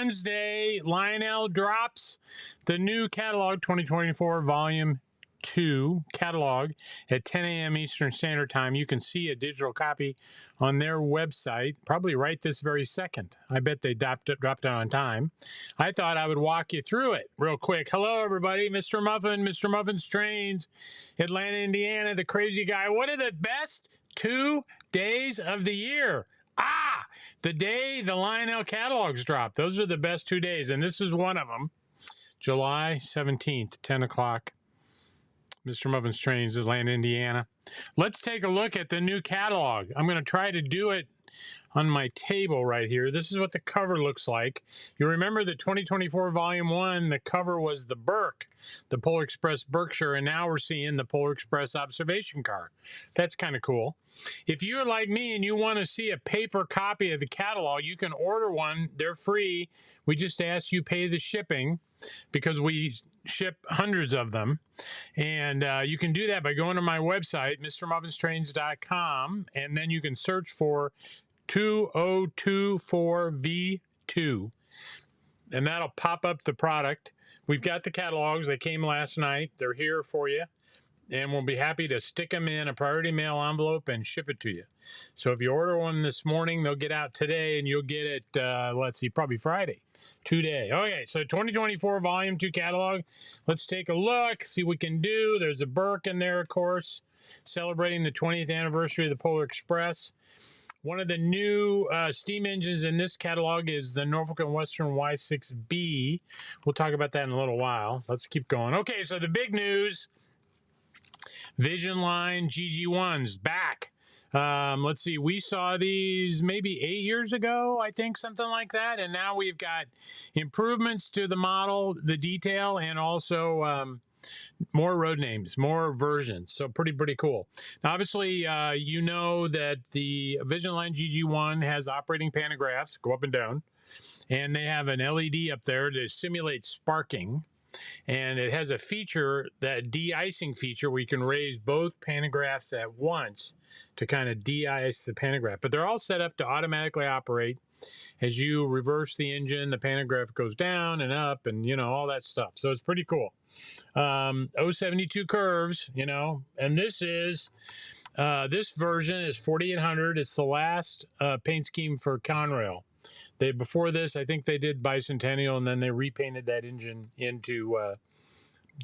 Wednesday, Lionel drops the new catalog 2024 Volume 2 catalog at 10 a.m. Eastern Standard Time. You can see a digital copy on their website, probably right this very second. I bet they dropped it on time. I thought I would walk you through it real quick. Hello, everybody. Mr. Muffin, Mr. Muffin's Trains, Atlanta, Indiana, the crazy guy. What are the best 2 days of the year? The day the Lionel catalogs drop. Those are the best 2 days, and this is one of them. July 17th, 10 o'clock. Mr. Muffin's Trains, Atlanta, Indiana. Let's take a look at the new catalog. I'm going to try to do it on my table right here. This is what the cover looks like. You remember the 2024 Volume 1, the cover was the Burke, the Polar Express Berkshire, and now we're seeing the Polar Express observation car. That's kind of cool. If you're like me and you want to see a paper copy of the catalog, you can order one. They're free. We just ask you pay the shipping, because we ship hundreds of them. And you can do that by going to my website, MrMuffinstrains.com, and then you can search for 2024V2, and that'll pop up the product. We've got the catalogs. They came last night. They're here for you, and we'll be happy to stick them in a priority mail envelope and ship it to you. So if you order one this morning, they'll get out today, and you'll get it, let's see, probably Friday. 2 days. Okay, so 2024 Volume 2 catalog. Let's take a look, see what we can do. There's a Burke in there, of course, celebrating the 20th anniversary of the Polar Express. One of the new steam engines in this catalog is the Norfolk and Western Y6B. We'll talk about that in a little while. Let's keep going. Okay, so the big news, Vision Line GG1s back. Let's see, we saw these maybe 8 years ago, I think, something like that. And now we've got improvements to the model, the detail, and also more road names, more versions. So pretty cool. Now, obviously, you know that the Vision Line GG1 has operating pantographs, go up and down, and they have an LED up there to simulate sparking. And it has a feature, that de-icing feature, where you can raise both pantographs at once to kind of de-ice the pantograph. But they're all set up to automatically operate. As you reverse the engine, the pantograph goes down and up and, you know, all that stuff. So it's pretty cool. 072 curves, you know, and this is, this version is 4800. It's the last paint scheme for Conrail. Before this, I think they did Bicentennial, and then they repainted that engine into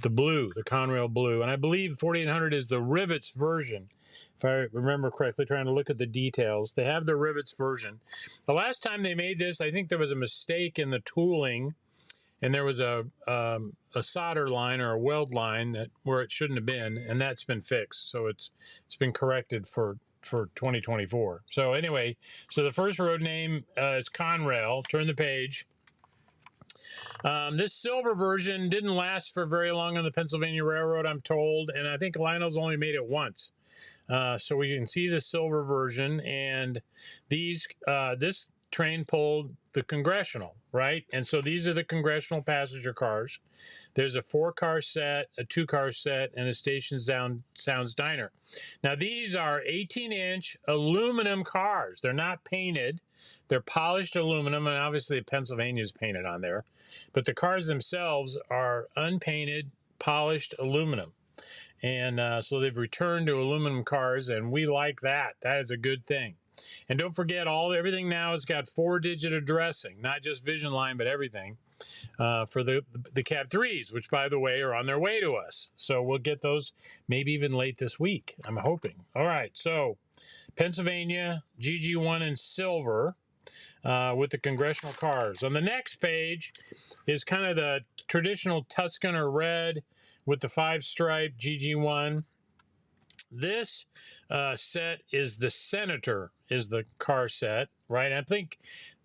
the blue, the Conrail blue. And I believe 4800 is the rivets version, if I remember correctly, trying to look at the details. They have the rivets version. The last time they made this, I think there was a mistake in the tooling, and there was a solder line or a weld line where it shouldn't have been, and that's been fixed. So it's been corrected for 2024. So anyway, so the first road name is Conrail. Turn the page. This silver version didn't last for very long on the Pennsylvania Railroad, I'm told, and I think Lionel's only made it once. So we can see the silver version, and these this train pulled the Congressional, right? And so these are the Congressional passenger cars. There's a 4-car set, a 2-car set, and a Station Sounds Diner. Now, these are 18-inch aluminum cars. They're not painted. They're polished aluminum, and obviously Pennsylvania is painted on there. But the cars themselves are unpainted, polished aluminum. And so they've returned to aluminum cars, and we like that. That is a good thing. And don't forget, everything now has got 4-digit addressing, not just Vision Line, but everything for the Cab 3s, which, by the way, are on their way to us. So we'll get those maybe even late this week, I'm hoping. All right, so Pennsylvania, GG1 in silver with the Congressional cars. On the next page is kind of the traditional Tuscan or red with the 5-stripe GG1. This set is the Senator, is the car set, right? I think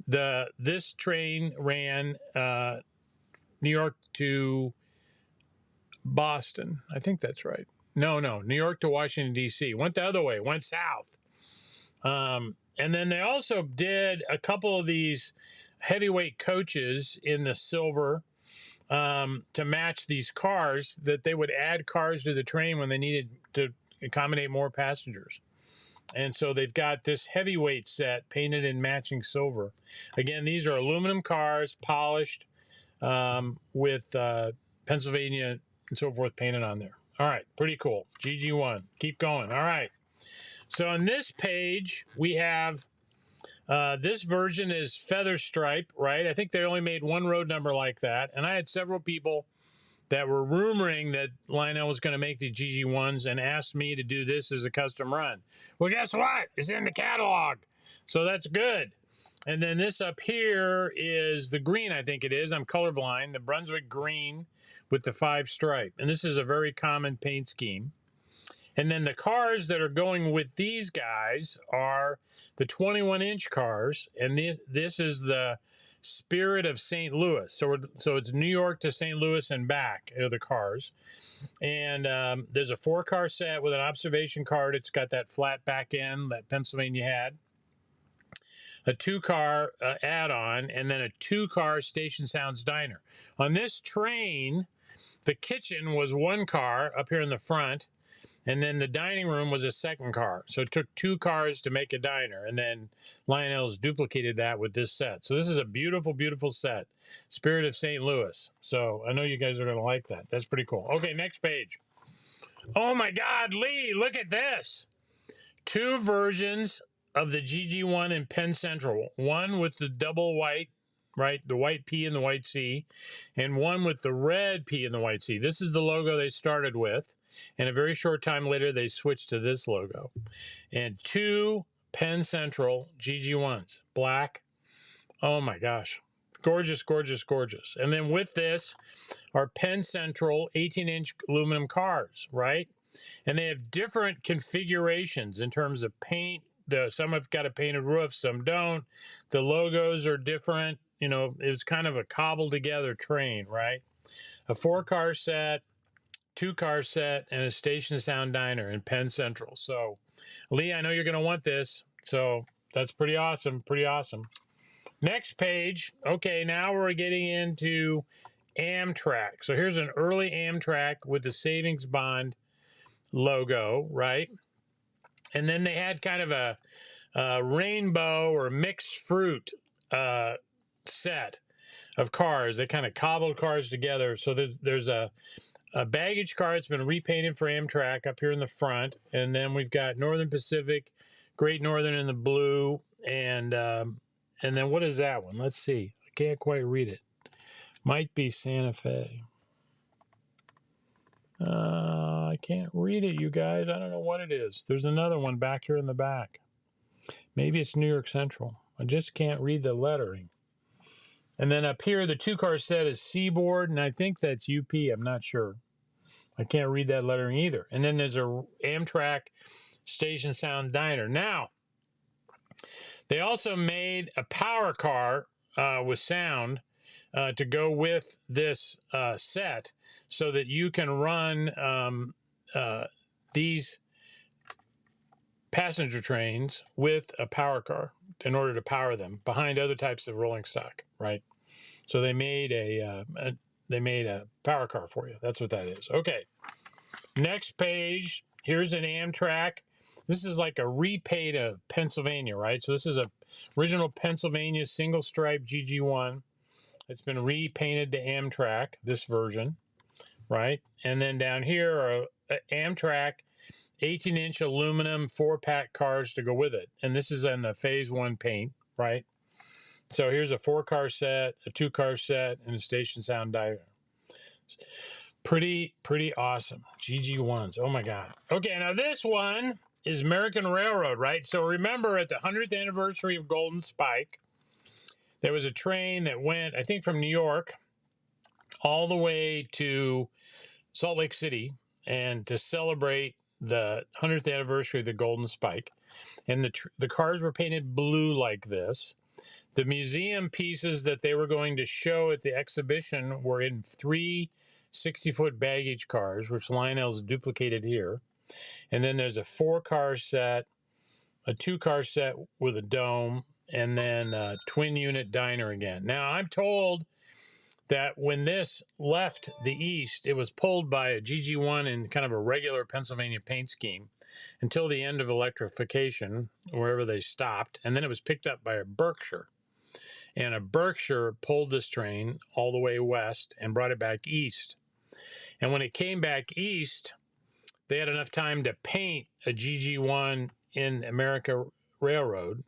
this train ran New York to Boston. I think that's right. No, New York to Washington, D.C. Went the other way, went south. And then they also did a couple of these heavyweight coaches in the silver to match these cars, that they would add cars to the train when they needed to accommodate more passengers. And so they've got this heavyweight set painted in matching silver. Again, these are aluminum cars, polished with Pennsylvania and so forth painted on there. All right, pretty cool. GG1. Keep going. All right. So on this page, we have this version is feather stripe, right? I think they only made one road number like that. And I had several people that were rumoring that Lionel was going to make the GG1s and asked me to do this as a custom run. Well, guess what? It's in the catalog. So that's good. And then this up here is the green, I think it is. I'm colorblind. The Brunswick green with the 5 stripe. And this is a very common paint scheme. And then the cars that are going with these guys are the 21-inch cars. And this is the Spirit of St. Louis. So it's New York to St. Louis and back are the cars. And there's a 4-car set with an observation card. It's got that flat back end that Pennsylvania had. A 2-car add-on, and then a 2-car Station Sounds Diner. On this train, the kitchen was 1 car up here in the front, and then the dining room was a 2nd car. So it took 2 cars to make a diner, and then Lionel's duplicated that with this set. So this is a beautiful, beautiful set. Spirit of St. Louis. So I know you guys are going to like that. That's pretty cool. Okay, next page. Oh my God, Lee, look at this. 2 versions of the GG1 in Penn Central. One with the double white, right? The white P and the white C, and one with the red P and the white C. This is the logo they started with, and a very short time later they switched to this logo. And 2 Penn Central GG1s, black. Oh my gosh, gorgeous, gorgeous, gorgeous. And then with this are Penn Central 18-inch aluminum cars, right? And they have different configurations in terms of paint. Some have got a painted roof, some don't. The logos are different. You know, it was kind of a cobbled together train, right? A 4-car set, 2-car set, and a Station Sound Diner in Penn Central. So, Lee, I know you're going to want this. So that's pretty awesome, pretty awesome. Next page. Okay, now we're getting into Amtrak. So here's an early Amtrak with the savings bond logo, right? And then they had kind of a rainbow or mixed fruit set of cars. They kind of cobbled cars together. So there's a baggage car that's been repainted for Amtrak up here in the front. And then we've got Northern Pacific, Great Northern in the blue. And then what is that one? Let's see. I can't quite read it. Might be Santa Fe. I can't read it, you guys. I don't know what it is. There's another one back here in the back. Maybe it's New York Central. I just can't read the lettering. And then up here, the 2-car set is Seaboard, and I think that's UP. I'm not sure. I can't read that lettering either. And then there's a Amtrak Station Sound Diner. Now, they also made a power car with sound to go with this set so that you can run these passenger trains with a power car in order to power them behind other types of rolling stock, right? So they made a power car for you. That's what that is. Okay. Next page. Here's an Amtrak. This is like a repaint of Pennsylvania, right? So this is a original Pennsylvania single stripe GG1. It's been repainted to Amtrak, this version, right? And then down here are Amtrak 18-inch aluminum 4-pack cars to go with it. And this is in the phase 1 paint, right? So here's a 4-car set, a 2-car set, and a Station Sound Diner. Pretty awesome. GG1s. Oh my God. Okay, now this one is American Railroad, right? So remember at the 100th anniversary of Golden Spike, there was a train that went, I think, from New York all the way to Salt Lake City, and to celebrate the 100th anniversary of the Golden Spike. And the cars were painted blue like this. The museum pieces that they were going to show at the exhibition were in 3 60-foot baggage cars, which Lionel's duplicated here. And then there's a 4-car set, a 2-car set with a dome, and then a twin unit diner again. Now, I'm told that when this left the East, it was pulled by a GG1 in kind of a regular Pennsylvania paint scheme until the end of electrification, wherever they stopped. And then it was picked up by a Berkshire. And a Berkshire pulled this train all the way west and brought it back east. And when it came back east, they had enough time to paint a GG1 in America Railroad.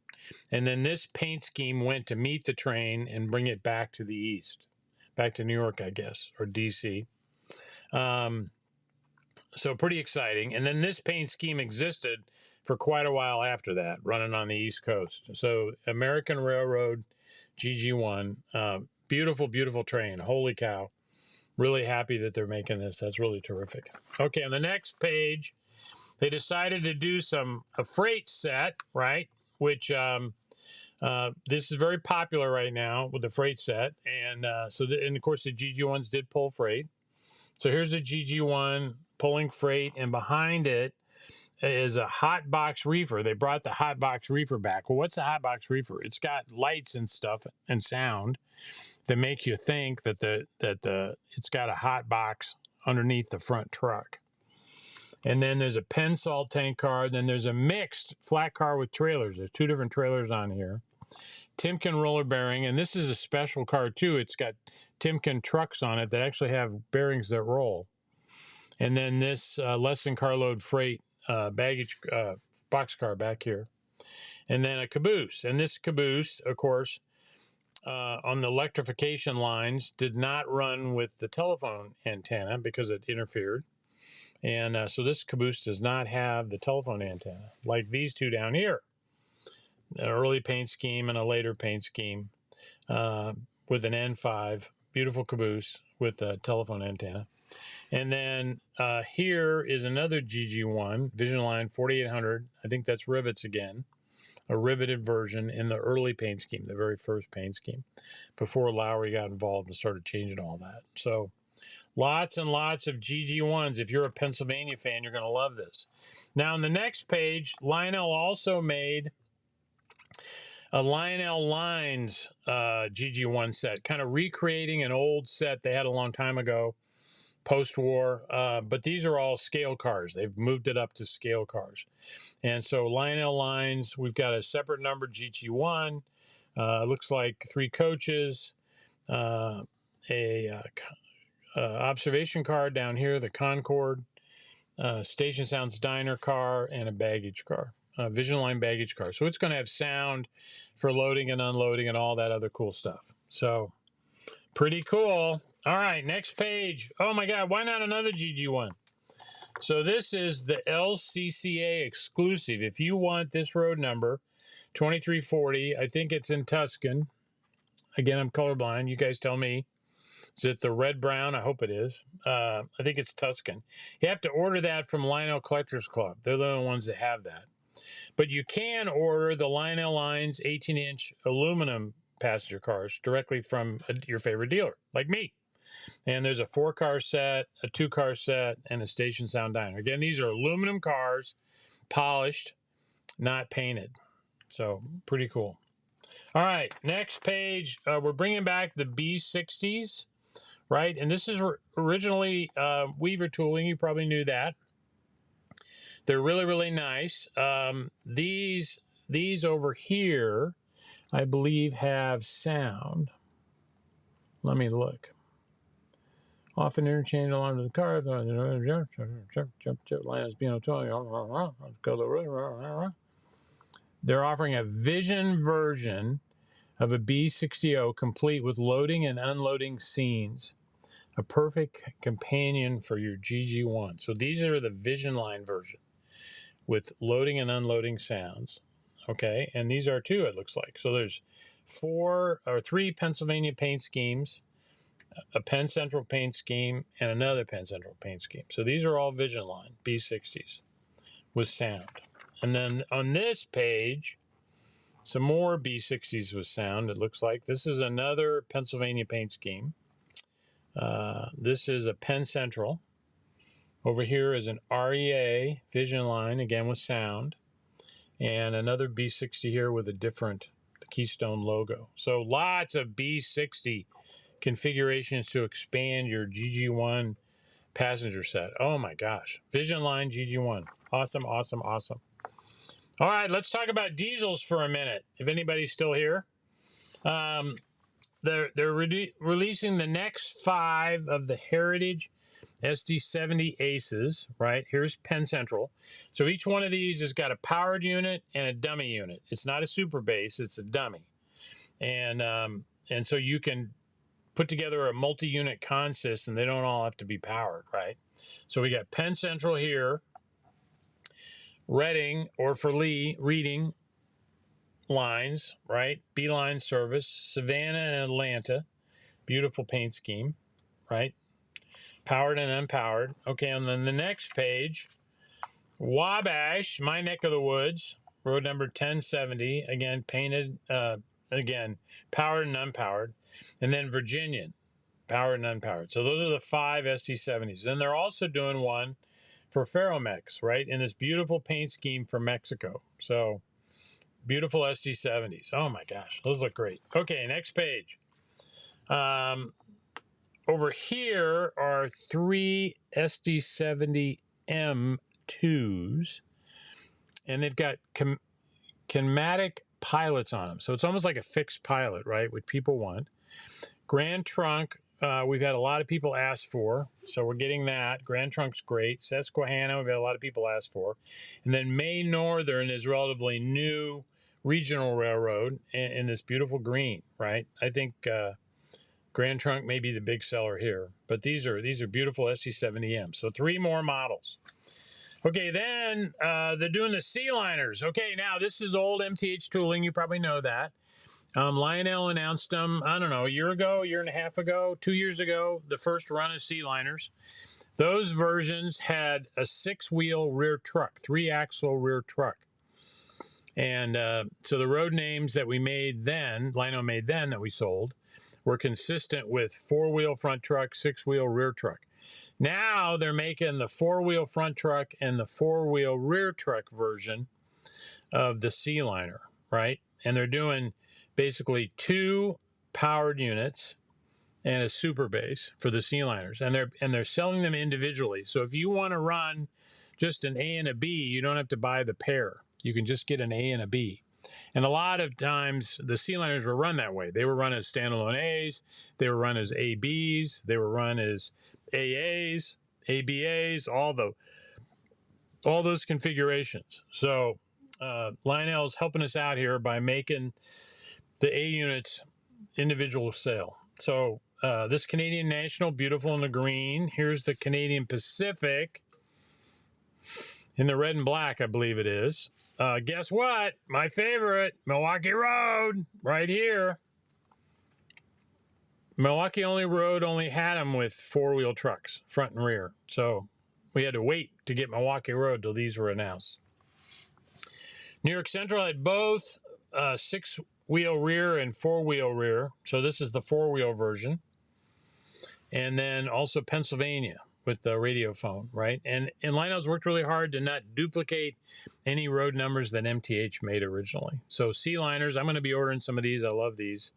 And then this paint scheme went to meet the train and bring it back to the east, back to New York, I guess, or DC. So pretty exciting. And then this paint scheme existed for quite a while after that, running on the East Coast. So American Railroad GG1, beautiful, beautiful train. Holy cow. Really happy that they're making this. That's really terrific. Okay, on the next page, they decided to do a freight set, right? Which this is very popular right now with the freight set. And and of course the GG1s did pull freight. So here's a GG1 pulling freight, and behind it is a hot box reefer. They brought the hot box reefer back. Well, what's the hot box reefer? It's got lights and stuff and sound that make you think that it's got a hot box underneath the front truck. And then there's a Penn salt tank car. Then there's a mixed flat car with trailers. There's two different trailers on here. Timken roller bearing, and this is a special car too. It's got Timken trucks on it that actually have bearings that roll. And then this less than carload freight baggage boxcar back here. And then a caboose. And this caboose, of course, on the electrification lines, did not run with the telephone antenna because it interfered. And so this caboose does not have the telephone antenna, like these two down here. An early paint scheme and a later paint scheme with an N5, beautiful caboose with a telephone antenna. And then here is another GG1, Vision Line 4800. I think that's rivets again, a riveted version in the early paint scheme, the very first paint scheme, before Lowry got involved and started changing all that. So lots and lots of GG1s. If you're a Pennsylvania fan, you're going to love this. Now, on the next page, Lionel also made a Lionel Lines GG1 set, kind of recreating an old set they had a long time ago, post-war. But these are all scale cars. They've moved it up to scale cars. And so Lionel Lines, we've got a separate number GG1. Looks like 3 coaches, observation car down here, the Concorde, Station Sounds Diner car, and a baggage car. Vision Line baggage car. So it's going to have sound for loading and unloading and all that other cool stuff. So pretty cool. All right, next page. Oh my God, why not another GG1? So this is the LCCA exclusive. If you want this road number, 2340, I think it's in Tuscan. Again, I'm colorblind. You guys tell me. Is it the red brown? I hope it is. I think it's Tuscan. You have to order that from Lionel Collectors Club. They're the only ones that have that. But you can order the Lionel Lines 18-inch aluminum passenger cars directly from your favorite dealer, like me. And there's a 4-car set, a 2-car set, and a Station Sound Diner. Again, these are aluminum cars, polished, not painted. So pretty cool. All right, next page. We're bringing back the B60s, right? And this is originally Weaver tooling. You probably knew that. They're really, really nice. These over here, I believe, have sound. Let me look. Often interchange along with the car. Lionel's being They're offering a Vision version of a B60 complete with loading and unloading scenes. A perfect companion for your GG1. So these are the Vision Line version with loading and unloading sounds. Okay, and these are 2, it looks like. So there's 3 Pennsylvania paint schemes, a Penn Central paint scheme, and another Penn Central paint scheme. So these are all Vision Line B60s with sound. And then on this page, some more B60s with sound, it looks like. This is another Pennsylvania paint scheme. This is a Penn Central. Over here is an REA Vision Line, again with sound. And another B60 here with a different Keystone logo. So lots of B60 configurations to expand your GG1 passenger set. Oh my gosh. Vision line GG1. Awesome, awesome, awesome. All right, let's talk about diesels for a minute, if anybody's still here. They're releasing the next 5 of the Heritage SD70 Aces, right? Here's Penn Central. So each one of these has got a powered unit and a dummy unit. It's not a super base, it's a dummy. And so you can put together a multi-unit consist, and they don't all have to be powered, right? So we got Penn Central here, Reading, or for Lee, Reading lines, right? B-line service, Savannah and Atlanta. Beautiful paint scheme, right? Powered and unpowered. Okay, and then the next page, Wabash, my neck of the woods, road number 1070, again, painted, again, powered and unpowered. And then Virginian, powered and unpowered. So those are the 5 SD70s. And they're also doing one for Ferromex, right? In this beautiful paint scheme for Mexico. So beautiful SD70s. Oh my gosh, those look great. Okay, next page. Over here are 3 SD70 M2s, and they've got kinematic pilots on them. So it's almost like a fixed pilot, right? What people want. Grand Trunk, we've had a lot of people ask for, so we're getting that. Grand Trunk's great. Susquehanna, we've had a lot of people ask for. And then May Northern is relatively new regional railroad in this beautiful green, right? I think Grand Trunk may be the big seller here, but these are beautiful SD70M. So 3 more models. Okay, then they're doing the C-liners. Okay, now this is old MTH tooling. You probably know that. Lionel announced them, I don't know, a year ago, a year and a half ago, 2 years ago, the first run of C-liners. Those versions had a 6-wheel rear truck, 3-axle rear truck. And so the road names that we made then, Lionel made then that we sold, were consistent with 4-wheel front truck, 6-wheel rear truck. Now they're making the 4-wheel front truck and the 4-wheel rear truck version of the C-liner, right? And they're doing basically 2 powered units and a super base for the C-liners, and they're selling them individually. So if you want to run just an A and a B, you don't have to buy the pair. You can just get an A and a B. And a lot of times the C-liners were run that way. They were run as standalone A's, they were run as ABs, they were run as AAs, ABAs, all those configurations. So Lionel is helping us out here by making the A units individual sale. So this Canadian National, beautiful in the green. Here's the Canadian Pacific in the red and black, I believe it is. Guess what? My favorite, Milwaukee Road, right here. Milwaukee Road only had them with 4-wheel trucks, front and rear. So we had to wait to get Milwaukee Road till these were announced. New York Central had both 6-wheel rear and 4-wheel rear. So this is the 4-wheel version. And then also Pennsylvania with the radio phone, right? And Lionel's worked really hard to not duplicate any road numbers that MTH made originally. So C-liners, I'm going to be ordering some of these. I love these.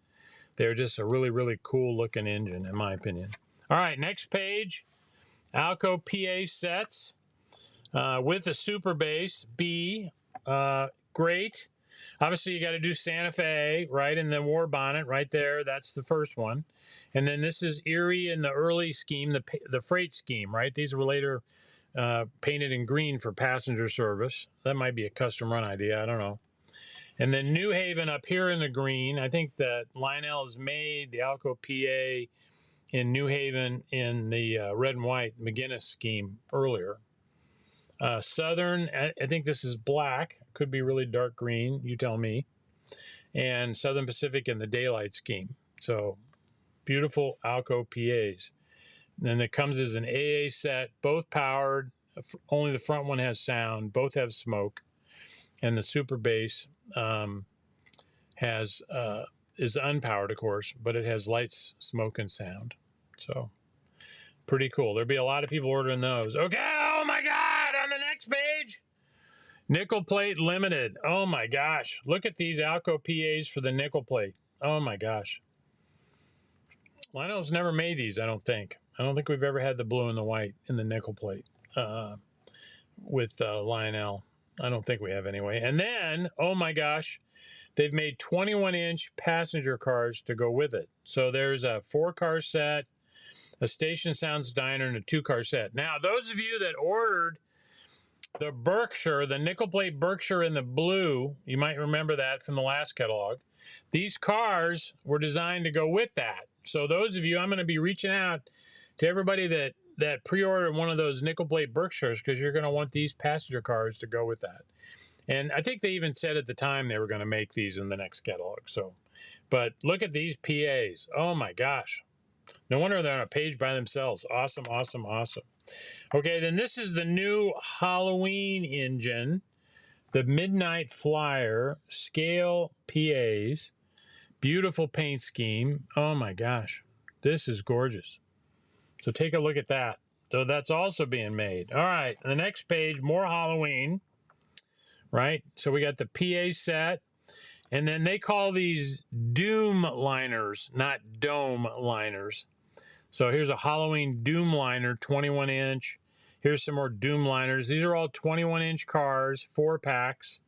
They're just a really, really cool looking engine, in my opinion. All right, next page. Alco PA sets with a super base B. Great. Obviously, you got to do Santa Fe, right? And the war bonnet right there. That's the first one. And then this is Erie in the early scheme, the freight scheme, right? These were later painted in green for passenger service. That might be a custom run idea. I don't know. And then New Haven up here in the green. I think that Lionel has made the Alco PA in New Haven in the red and white McGinnis scheme earlier. Southern, I think this is black. Could be really dark green. You tell me. And Southern Pacific in the daylight scheme. So beautiful Alco PAs. And then it comes as an AA set, both powered. Only the front one has sound. Both have smoke. And the super bass is unpowered, of course, but it has lights, smoke, and sound. So pretty cool. There'll be a lot of people ordering those. Okay, oh my God, on the next page, nickel plate limited. Oh my gosh, look at these Alco PAs for the nickel plate. Oh my gosh. Lionel's never made these, I don't think. I don't think we've ever had the blue and the white in the nickel plate with Lionel. I don't think we have anyway. And then, oh my gosh, they've made 21-inch passenger cars to go with it. So there's a 4-car set, a Station Sounds Diner, and a 2-car set. Now, those of you that ordered the Berkshire, the nickel plate Berkshire in the blue, you might remember that from the last catalog. These cars were designed to go with that. So those of you, I'm going to be reaching out to everybody that pre-ordered one of those nickel plate Berkshires, because you're going to want these passenger cars to go with that. And I think they even said at the time they were going to make these in the next catalog. So, but look at these PAs. Oh my gosh. No wonder they're on a page by themselves. Awesome, awesome, awesome. Okay, then this is the new Halloween engine, the Midnight Flyer scale PAs. Beautiful paint scheme. Oh my gosh, this is gorgeous. So take a look at that. So that's also being made. All right, the next page, more Halloween, right? So we got the PA set, and then they call these Doom liners, not dome liners. So here's a Halloween Doom liner, 21-inch. Here's some more Doom liners. These are all 21-inch cars, 4 packs.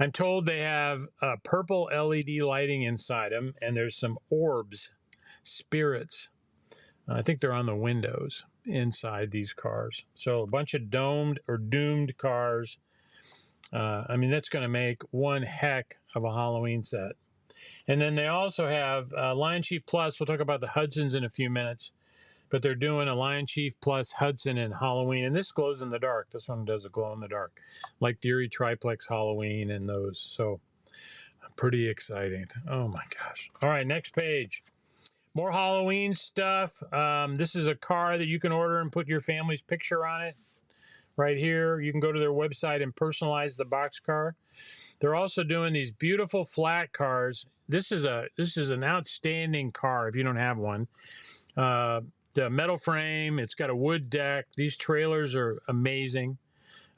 I'm told they have purple LED lighting inside them, and there's some orbs, spirits. I think they're on the windows inside these cars. So a bunch of domed or doomed cars. I mean, that's going to make one heck of a Halloween set. And then they also have LionChief Plus. We'll talk about the Hudsons in a few minutes. But they're doing a LionChief Plus Hudson in Halloween. And this glows in the dark. This one does a glow in the dark. Like the Erie Triplex Halloween and those. So pretty exciting. Oh my gosh. All right, next page. More Halloween stuff. This is a car that you can order and put your family's picture on it. Right here. You can go to their website and personalize the boxcar. They're also doing these beautiful flat cars. This is an outstanding car if you don't have one. The metal frame, it's got a wood deck. These trailers are amazing.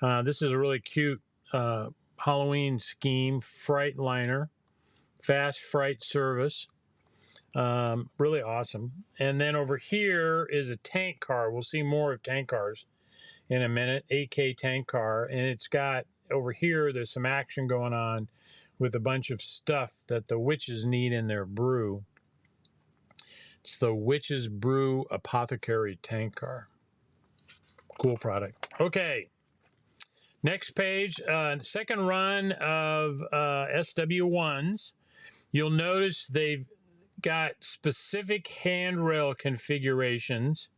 This is a really cute Halloween scheme, Freightliner, fast freight service. Really awesome. And then over here is a tank car. We'll see more of tank cars in a minute. 8K tank car, and it's got over here, there's some action going on with a bunch of stuff that the witches need in their brew. It's the Witch's Brew Apothecary tank car. Cool product. Okay. Next page, second run of SW1s. You'll notice they've got specific handrail configurations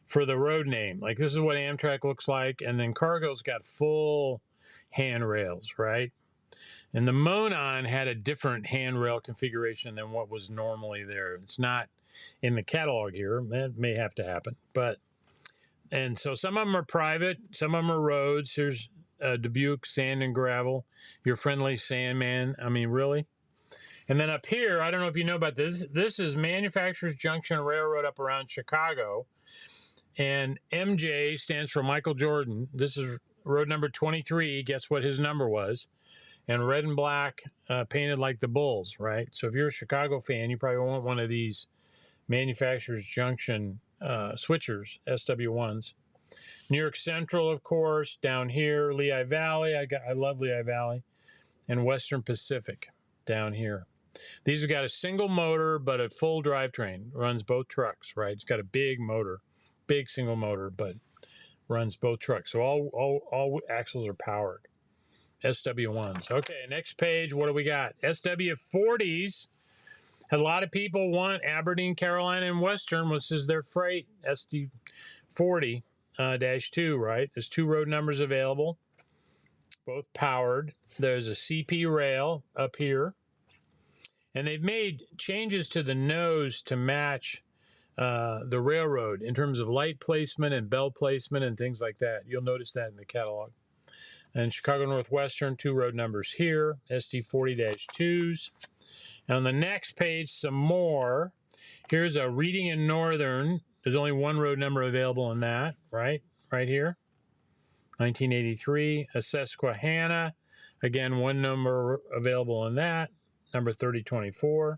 for the road name. Like this is what Amtrak looks like, and then Cargo's got full handrails, right? And the Monon had a different handrail configuration than what was normally there. It's not in the catalog here. That may have to happen. And so some of them are private, some of them are roads. Here's Dubuque Sand and Gravel, your friendly Sandman. I mean, really? And then up here, I don't know if you know about this. This is Manufacturers Junction Railroad up around Chicago. And MJ stands for Michael Jordan. This is road number 23. Guess what his number was? And red and black painted like the Bulls, right? So if you're a Chicago fan, you probably want one of these Manufacturers Junction switchers, SW1s. New York Central, of course, down here. Lehigh Valley, I love Lehigh Valley. And Western Pacific down here. These have got a single motor, but a full drivetrain. Runs both trucks, right? It's got a big motor, big single motor, but runs both trucks. So all axles are powered. SW1s. Okay, next page. What do we got? SW40s. A lot of people want Aberdeen, Carolina, and Western, which is their freight. SD40-2, right? There's 2 road numbers available, both powered. There's a CP rail up here. And they've made changes to the nose to match the railroad in terms of light placement and bell placement and things like that. You'll notice that in the catalog. And Chicago Northwestern, 2 road numbers here, SD40-2s. And on the next page, some more. Here's a Reading and Northern. There's only 1 road number available in that, right? Right here. 1983. A Susquehanna. Again, 1 number available in that. Number 3024.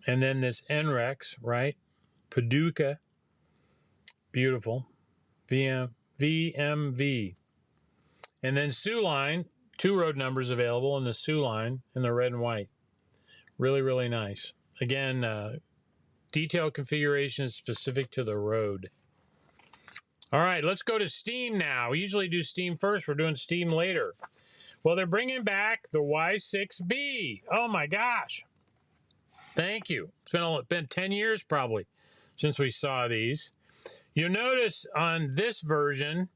And then this NREX, right? Paducah, beautiful. VMV. And then Sioux line, 2 road numbers available in the Sioux line in the red and white. Really, really nice. Again, detailed configuration is specific to the road. All right, let's go to steam now. We usually do steam first. We're doing steam later. Well, they're bringing back the Y6B. Oh, my gosh. Thank you. It's been 10 years probably since we saw these. You'll notice on this version,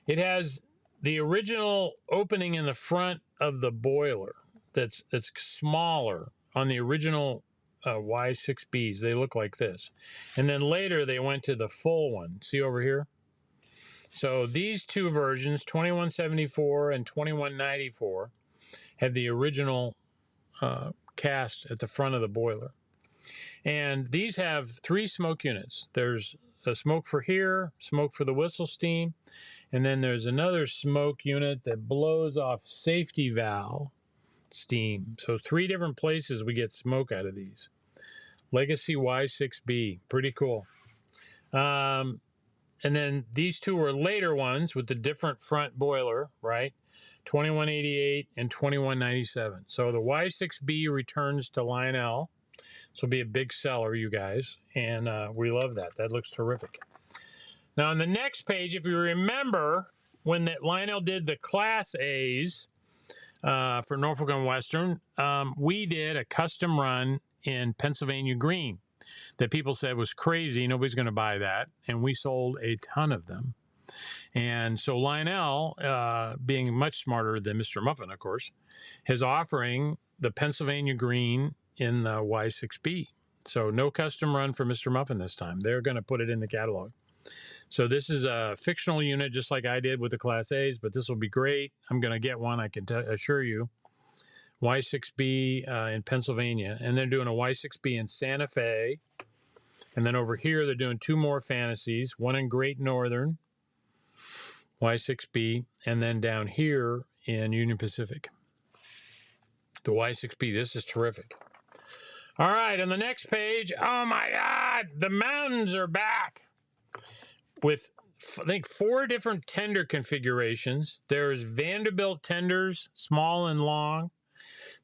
it has the original opening in the front of the boiler that's smaller on the original Y6Bs. They look like this. And then later they went to the full one. See over here? So these 2 versions, 2174 and 2194, have the original cast at the front of the boiler. And these have 3 smoke units. There's a smoke for here, smoke for the whistle steam, and then there's another smoke unit that blows off safety valve steam. So 3 different places we get smoke out of these. Legacy Y6B, pretty cool. And then these 2 were later ones with the different front boiler, right? 2188 and 2197. So the Y6B returns to Lionel. This will be a big seller, you guys, and we love that. That looks terrific. Now, on the next page, if you remember, when Lionel did the Class A's for Norfolk and Western, we did a custom run in Pennsylvania green that people said was crazy. Nobody's going to buy that, and we sold a ton of them. And so Lionel, being much smarter than MrMuffin, of course, is offering the Pennsylvania green in the Y6B. So no custom run for MrMuffin this time. They're going to put it in the catalog. So this is a fictional unit, just like I did with the Class A's, but this will be great. I'm going to get one, I can assure you. Y6B in Pennsylvania. And they're doing a Y6B in Santa Fe. And then over here, they're doing 2 more fantasies. One in Great Northern, Y6B. And then down here in Union Pacific, the Y6B. This is terrific. All right, on the next page, oh my God, the mountains are back with, I think, 4 different tender configurations. There's Vanderbilt tenders, small and long.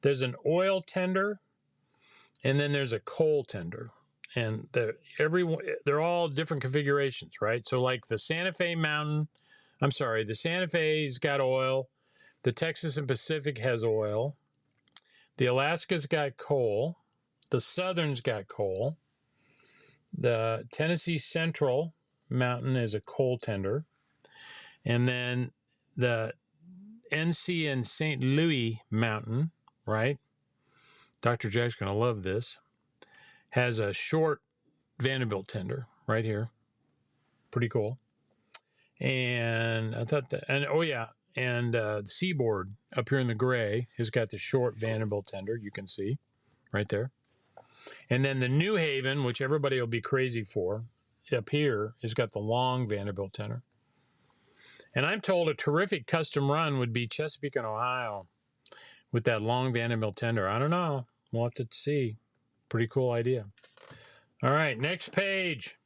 There's an oil tender, and then there's a coal tender. And they're all different configurations, right? So like the Santa Fe the Santa Fe's got oil. The Texas and Pacific has oil. The Alaska's got coal. The Southern's got coal. The Tennessee Central Mountain is a coal tender. And then the NC and St. Louis Mountain, right? Dr. Jack's going to love this. Has a short Vanderbilt tender right here. Pretty cool. And I thought that, and oh yeah, and the Seaboard up here in the gray has got the short Vanderbilt tender, you can see right there. And then the New Haven, which everybody will be crazy for, up here has got the long Vanderbilt tender. And I'm told a terrific custom run would be Chesapeake and Ohio with that long Vanderbilt tender. I don't know. We'll have to see. Pretty cool idea. All right, next page.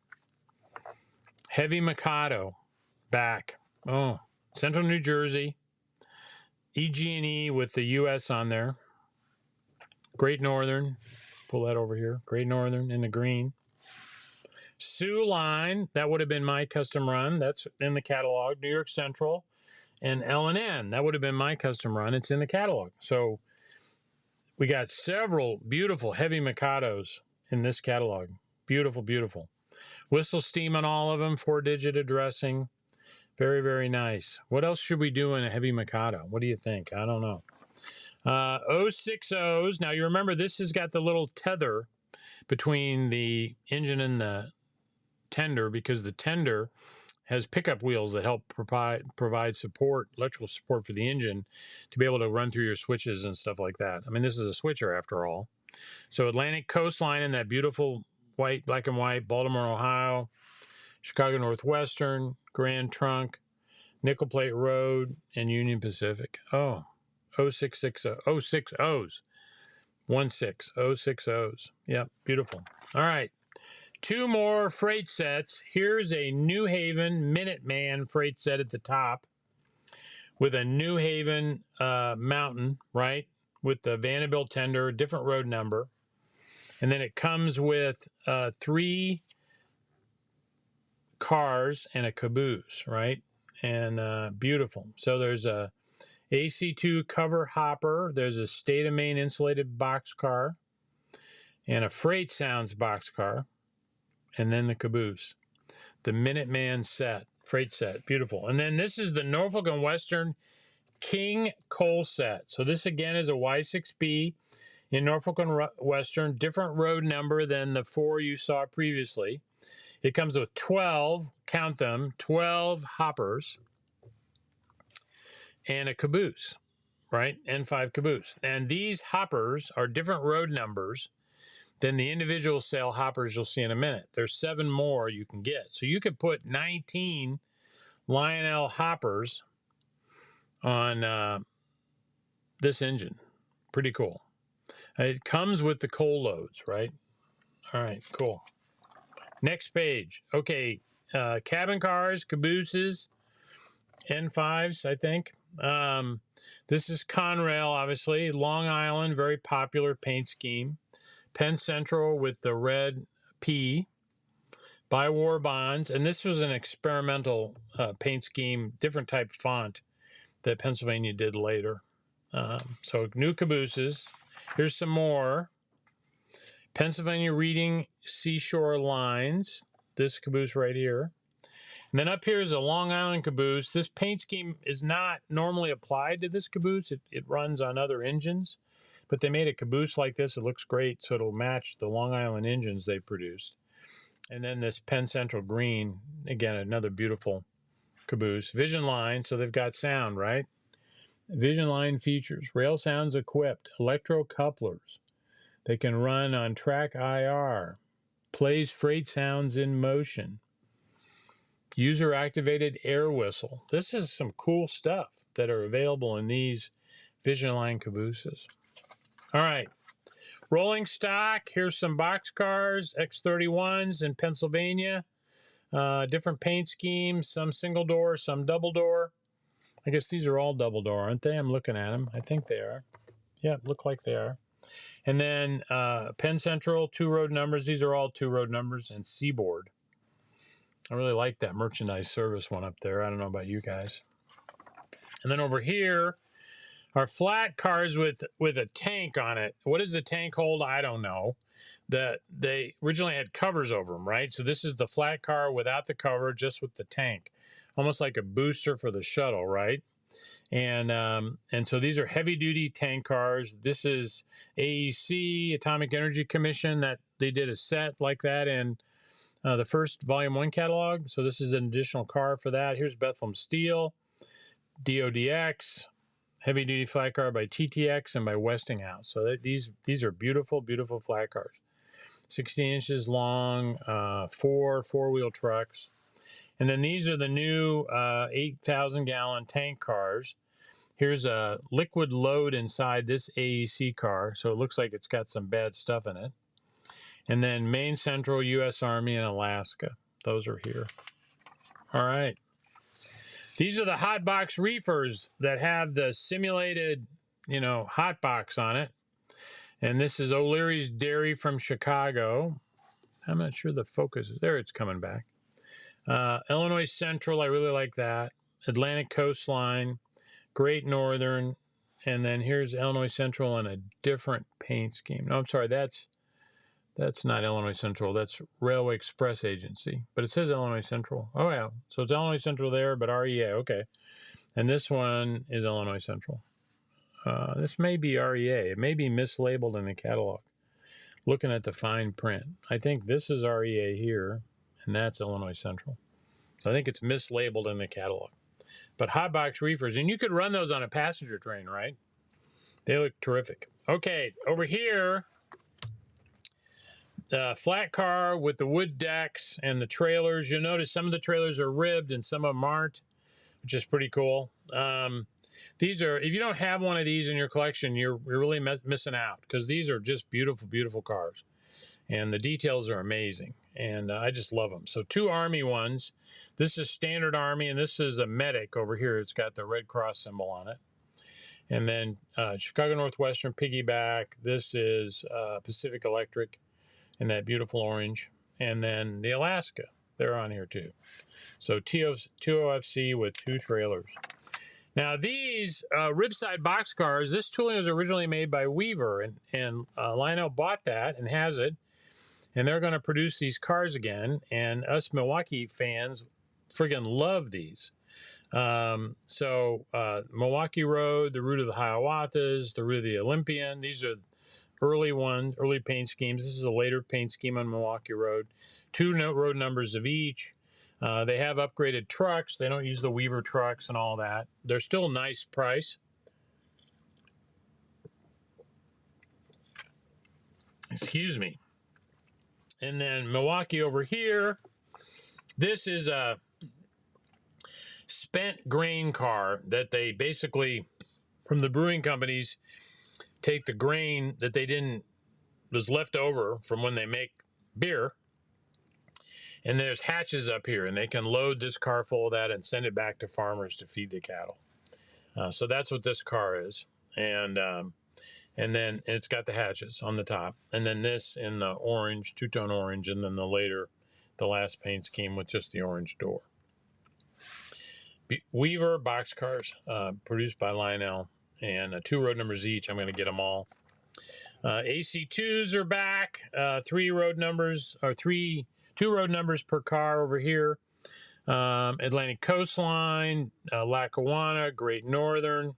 Heavy Mikado back. Oh, Central New Jersey. EG&E with the US on there. Great Northern. Pull that over here. Great Northern in the green. Sioux line, that would have been my custom run. That's in the catalog. New York Central and L&N, that would have been my custom run. It's in the catalog. So we got several beautiful heavy Mikados in this catalog. Beautiful, beautiful. Whistle steam on all of them, 4-digit addressing. Very, very nice. What else should we do in a heavy Mikado? What do you think? I don't know. 060s. Now, you remember this has got the little tether between the engine and the tender, because the tender has pickup wheels that help provide support, electrical support for the engine to be able to run through your switches and stuff like that. I mean, this is a switcher after all. So Atlantic Coastline in that beautiful white, black and white, Baltimore, Ohio, Chicago Northwestern, Grand Trunk, Nickel Plate Road, and Union Pacific. Oh, 060s. 16060s. Yep, beautiful. All right. 2 more freight sets. Here's a New Haven Minuteman freight set at the top with a New Haven Mountain, right? With the Vanderbilt tender, different road number. And then it comes with 3 cars and a caboose, right? And beautiful. So there's a AC2 cover hopper. There's a State of Maine insulated boxcar and a Freight Sounds boxcar. And then the caboose, the Minuteman set, freight set, beautiful. And then this is the Norfolk and Western King coal set. So this again is a Y6B in Norfolk and Western, different road number than the 4 you saw previously. It comes with 12, count them, 12 hoppers and a caboose, right? N5 caboose. And these hoppers are different road numbers than the individual sale hoppers you'll see in a minute. There's 7 more you can get. So you could put 19 Lionel hoppers on this engine. Pretty cool. It comes with the coal loads, right? All right, cool. Next page. Okay, cabin cars, cabooses, N5s, I think. This is Conrail, obviously. Long Island, very popular paint scheme. Penn Central with the red P, by War Bonds, and this was an experimental paint scheme, different type font that Pennsylvania did later. So new cabooses. Here's some more. Pennsylvania Reading Seashore Lines, this caboose right here. And then up here is a Long Island caboose. This paint scheme is not normally applied to this caboose. It runs on other engines. But they made a caboose like this. It looks great, so it'll match the Long Island engines they produced. And then this Penn Central green, again, another beautiful caboose. Vision line, so they've got sound, right? Vision line features, rail sounds equipped, electro couplers. They can run on track IR, plays freight sounds in motion, user-activated air whistle. This is some cool stuff that are available in these Vision line cabooses. All right, rolling stock. Here's some boxcars, X31s in Pennsylvania. Different paint schemes, some single door, some double door. I guess these are all double door, aren't they? I'm looking at them. I think they are. Yeah, look like they are. And then Penn Central, 2 road numbers. These are all 2 road numbers, and Seaboard. I really like that merchandise service one up there. I don't know about you guys. And then over here are flat cars with a tank on it. What does the tank hold? I don't know. They originally had covers over them, right? So this is the flat car without the cover, just with the tank, almost like a booster for the shuttle, right? And so these are heavy-duty tank cars. This is AEC, Atomic Energy Commission, that they did a set like that in the first Volume 1 catalog. So this is an additional car for that. Here's Bethlehem Steel, DODX, heavy-duty flat car by TTX and by Westinghouse. So these are beautiful, beautiful flat cars. 16 inches long, 4 four-wheel trucks. And then these are the new 8,000-gallon tank cars. Here's a liquid load inside this AEC car, so it looks like it's got some bad stuff in it. And then Maine Central, U.S. Army, and Alaska. Those are here. All right. These are the hot box reefers that have the simulated, hot box on it. And this is O'Leary's Dairy from Chicago. I'm not sure the focus is there. It's coming back. Illinois Central, I really like that. Atlantic Coastline, Great Northern, and then here's Illinois Central in a different paint scheme. No, I'm sorry, that's not Illinois Central. That's Railway Express Agency, but it says Illinois Central. Oh yeah, so it's Illinois Central there, but REA, okay. And this one is Illinois Central. This may be REA. It may be mislabeled in the catalog. Looking at the fine print, I think this is REA here, and that's Illinois Central. So I think it's mislabeled in the catalog. But hot box reefers, and you could run those on a passenger train, right? They look terrific. Okay, over here, the flat car with the wood decks and the trailers. You'll notice some of the trailers are ribbed and some of them aren't, which is pretty cool. These are, if you don't have one of these in your collection, you're really missing out, because these are just beautiful, beautiful cars. And the details are amazing. And I just love them. So 2 Army ones. This is standard Army, and this is a Medic over here. It's got the Red Cross symbol on it. And then Chicago Northwestern piggyback. This is Pacific Electric in that beautiful orange. And then the Alaska, they're on here too. So 2 OFC with 2 trailers. Now these ribside boxcars, this tooling was originally made by Weaver, and Lionel bought that and has it. And they're going to produce these cars again. And us Milwaukee fans friggin' love these. Milwaukee Road, the route of the Hiawathas, the route of the Olympian. These are early ones, early paint schemes. This is a later paint scheme on Milwaukee Road. 2 road numbers of each. They have upgraded trucks. They don't use the Weaver trucks and all that. They're still a nice price. Excuse me. And then Milwaukee over here. This is a spent grain car that they basically, from the brewing companies, take the grain that was left over from when they make beer. And there's hatches up here, and they can load this car full of that and send it back to farmers to feed the cattle. So that's what this car is. And then it's got the hatches on the top. And then this in the orange, 2-tone orange, and then the last paint scheme with just the orange door. Weaver boxcars, produced by Lionel, and 2 road numbers each. I'm going to get them all. AC2s are back. 2 road numbers per car over here. Atlantic Coastline, Lackawanna, Great Northern.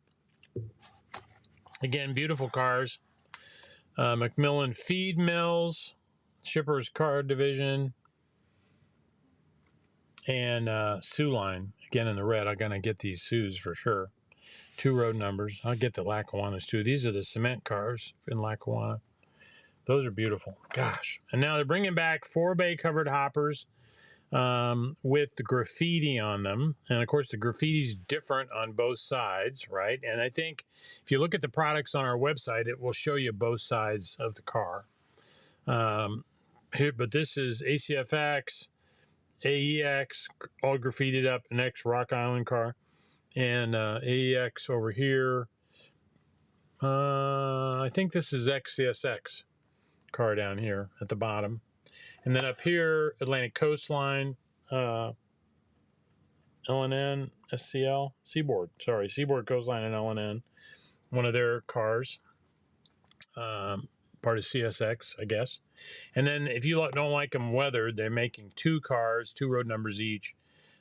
Again, beautiful cars. Macmillan Feed Mills, Shippers Car Division, and Sioux Line. Again, in the red. I'm going to get these Sioux for sure. 2 road numbers. I'll get the Lackawannas too. These are the cement cars in Lackawanna. Those are beautiful. Gosh. And now they're bringing back 4-bay covered hoppers with the graffiti on them. And of course, the graffiti's different on both sides, right? And I think if you look at the products on our website, it will show you both sides of the car. But this is ACFX, AEX, all graffitied up, an ex-Rock Island car. And AEX over here. I think this is XCSX car down here at the bottom. And then up here, Atlantic Coastline, LNN, SCL, Seaboard Coastline and LNN, one of their cars, part of CSX, I guess. And then if you don't like them weathered, they're making 2 cars, 2 road numbers each,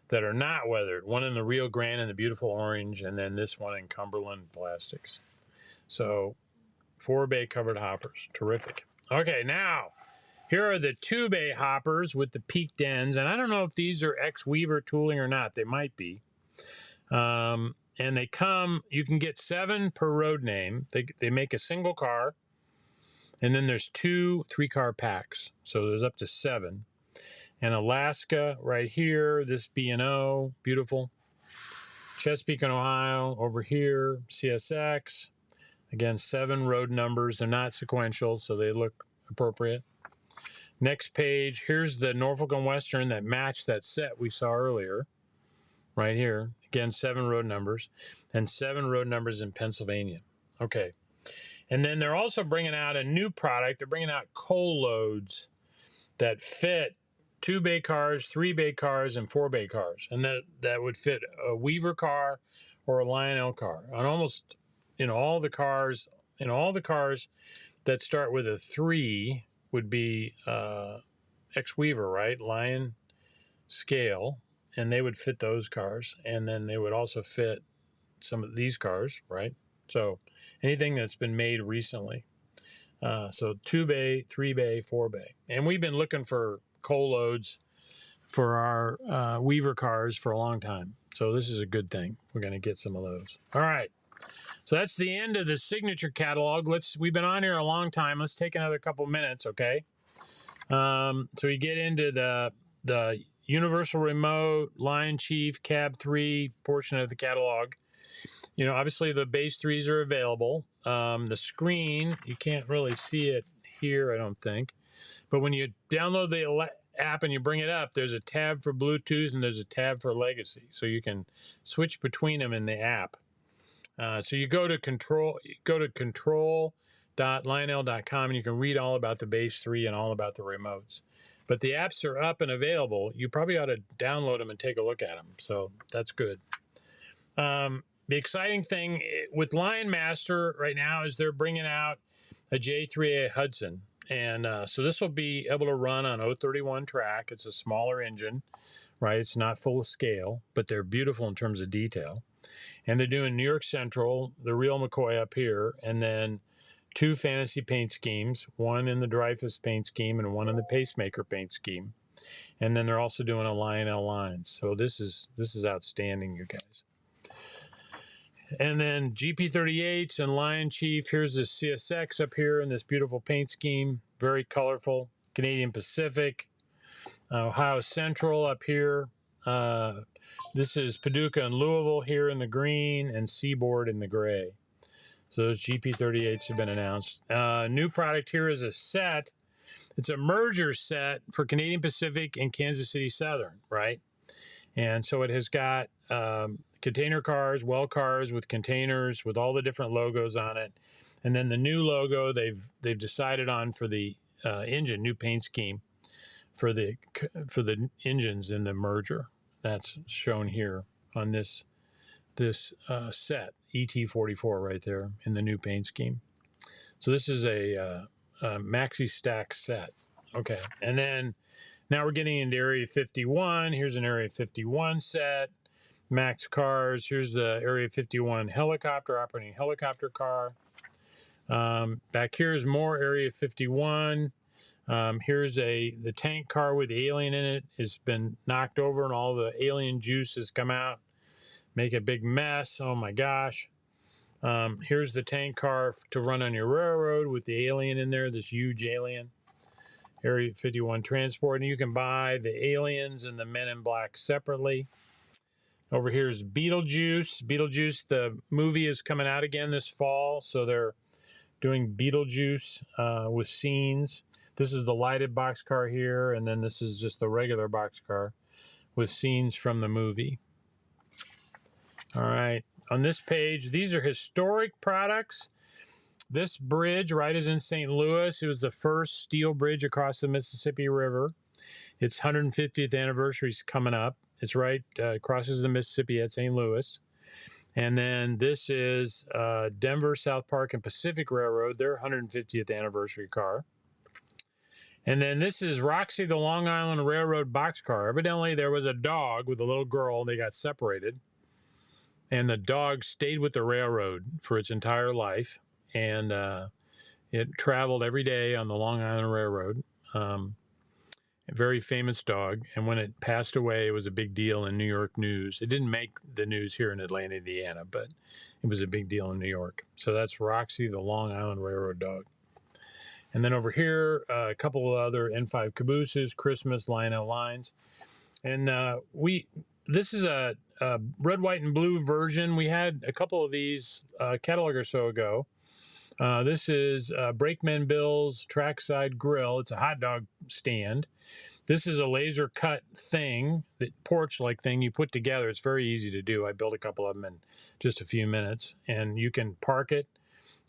that are not weathered. One in the Rio Grande in the beautiful orange, and then this one in Cumberland Plastics. So 4-bay covered hoppers, terrific. Okay, now, here are the 2-bay hoppers with the peaked ends, and I don't know if these are ex-Weaver tooling or not. They might be. And they come, you can get 7 per road name. They make a single car, and then there's 2 3-car packs. So there's up to 7. And Alaska right here, this B&O, beautiful. Chesapeake and Ohio over here, CSX. Again, 7 road numbers. They're not sequential, so they look appropriate. Next page, here's the Norfolk and Western that matched that set we saw earlier. Right here. Again, 7 road numbers. And 7 road numbers in Pennsylvania. Okay. And then they're also bringing out a new product. They're bringing out coal loads that fit 2-bay cars, 3-bay cars, and 4-bay cars. And that would fit a Weaver car or a Lionel car. On almost all the cars that start with a 3 would be ex-Weaver, right? Lion scale, and they would fit those cars. And then they would also fit some of these cars, right? So anything that's been made recently. So 2-bay, 3-bay, 4-bay. And we've been looking for coal loads for our Weaver cars for a long time. So this is a good thing. We're going to get some of those. All right. So that's the end of the signature catalog. We've been on here a long time. Let's take another couple minutes, okay? So we get into the Universal Remote, LionChief, Cab 3 portion of the catalog. You know, obviously the base 3s are available. The screen, you can't really see it here, I don't think. But when you download the app and you bring it up, there's a tab for Bluetooth and there's a tab for Legacy. So you can switch between them in the app. So you go to control.lionel.com and you can read all about the base 3 and all about the remotes. But the apps are up and available. You probably ought to download them and take a look at them. So that's good. The exciting thing with Lion Master right now is they're bringing out a J3A Hudson. And so this will be able to run on 031 track. It's a smaller engine, right? It's not full scale, but they're beautiful in terms of detail. And they're doing New York Central, the real McCoy up here, and then 2 fantasy paint schemes, one in the Dreyfus paint scheme and one in the Pacemaker paint scheme. And then they're also doing a Lionel lines. So this is outstanding, you guys. And then GP38s and LionChief. Here's the CSX up here in this beautiful paint scheme. Very colorful. Canadian Pacific. Ohio Central up here. This is Paducah and Louisville here in the green and Seaboard in the gray. So those GP38s have been announced. New product here is a set. It's a merger set for Canadian Pacific and Kansas City Southern, right? And so it has got container cars, well cars with containers with all the different logos on it. And then the new logo they've decided on for the engine, new paint scheme for the engines in the merger. That's shown here on this set, ET44 right there in the new paint scheme. So this is a maxi stack set. Okay, and then now we're getting into Area 51. Here's an Area 51 set. Max cars. Here's the Area 51 helicopter, operating helicopter car. Back here is more Area 51. Here's the tank car with the alien in it. It's been knocked over and all the alien juice has come out. Make a big mess. Oh my gosh. Here's the tank car to run on your railroad with the alien in there, this huge alien. Area 51 transport. And you can buy the aliens and the men in black separately. Over here is Beetlejuice. Beetlejuice, the movie is coming out again this fall. So they're doing Beetlejuice with scenes. This is the lighted boxcar here. And then this is just the regular boxcar with scenes from the movie. All right. On this page, these are historic products. This bridge, right, is in St. Louis. It was the first steel bridge across the Mississippi River. Its 150th anniversary is coming up. It's right, crosses the Mississippi at St. Louis. And then this is Denver, South Park, and Pacific Railroad, their 150th anniversary car. And then this is Roxy, the Long Island Railroad boxcar. Evidently, there was a dog with a little girl, and they got separated. And the dog stayed with the railroad for its entire life. And it traveled every day on the Long Island Railroad. A very famous dog. And when it passed away, it was a big deal in New York news. It didn't make the news here in Atlanta, Indiana, but it was a big deal in New York. So that's Roxy, the Long Island Railroad dog. And then over here, a couple of other N5 cabooses, Christmas, Lionel lines. And this is a red, white, and blue version. We had a couple of these a catalog or so ago. This is Brakeman Bill's trackside grill. It's a hot dog stand. This is a laser cut thing, the porch-like thing you put together. It's very easy to do. I built a couple of them in just a few minutes. And you can park it.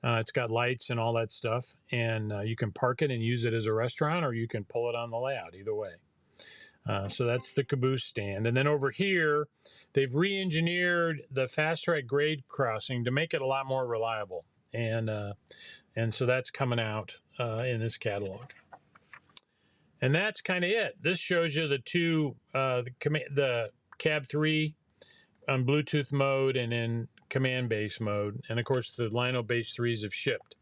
It's got lights and all that stuff. And you can park it and use it as a restaurant, or you can pull it on the layout, either way. So that's the caboose stand. And then over here, they've re-engineered the fast track grade crossing to make it a lot more reliable. And so that's coming out in this catalog. And that's kind of it. This shows you the two, the Cab 3 on Bluetooth mode and in command base mode. And of course, the Lionel base 3s have shipped.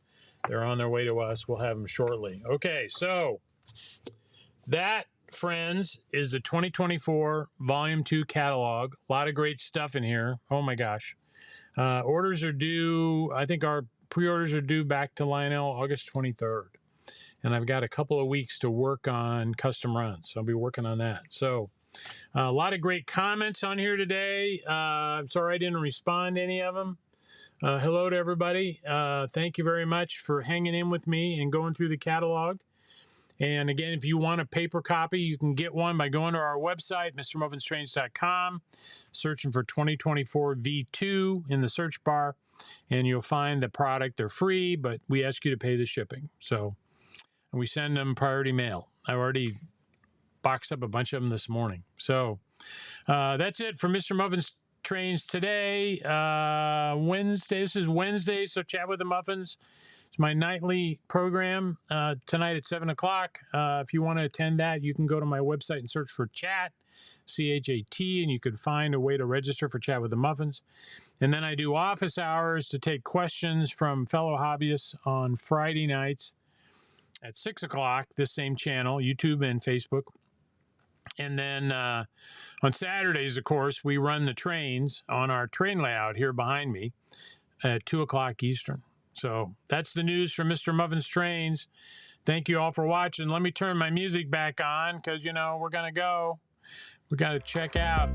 They're on their way to us. We'll have them shortly. Okay, so that, friends, is the 2024 Volume 2 catalog. A lot of great stuff in here. Oh my gosh. Orders are due, I think our pre-orders are due back to Lionel August 23rd. And I've got a couple of weeks to work on custom runs. So I'll be working on that. So a lot of great comments on here today. I'm sorry I didn't respond to any of them. Hello to everybody. Thank you very much for hanging in with me and going through the catalog. And again, if you want a paper copy, you can get one by going to our website, MrMuffinStrange.com, searching for 2024 V2 in the search bar, and you'll find the product. They're free, but we ask you to pay the shipping. So, and we send them priority mail. I already boxed up a bunch of them this morning. So that's it for Mr. Muffin's Trains today. Wednesday. This is Wednesday, so Chat with the Muffins. It's my nightly program tonight at 7 o'clock. If you want to attend that, you can go to my website and search for Chat, C-H-A-T, and you can find a way to register for Chat with the Muffins. And then I do office hours to take questions from fellow hobbyists on Friday nights at 6 o'clock, this same channel, YouTube and Facebook. And then on Saturdays, of course, we run the trains on our train layout here behind me at 2 o'clock Eastern. So that's the news from Mr. Muffin's Trains. Thank you all for watching. Let me turn my music back on because, you know, we're going to go. We got to check out.